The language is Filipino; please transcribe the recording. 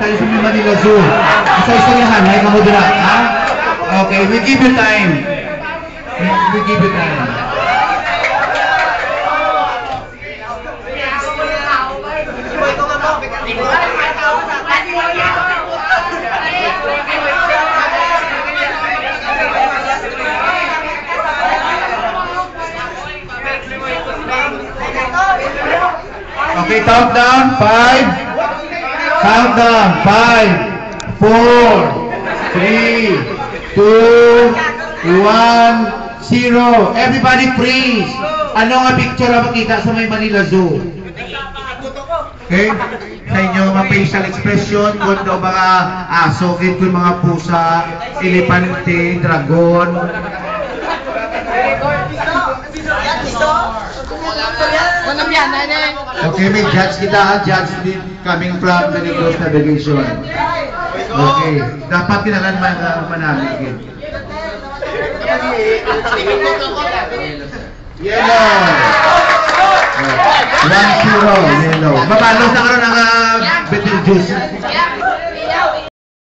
tayo sa Manila Zoo. Isa-isayahan, may kamudra. Ha? Okay, we give you time. We give you time. Okay, countdown. 5. Countdown. 5, 4, 3, 2, 1, 0. Everybody freeze. Ano nga picture ang makita sa may Manila Zoo? Okay? Sa inyo, mga facial expression, kung daw mga aso, kung mga pusa, elepante, dragon. Okay, may judge kita, judge coming from the Negros Navigation. Okay, dapat kinalan manamigin. Yellow. 1-0, yellow. Mabalos na karoon ng Betelgeuse.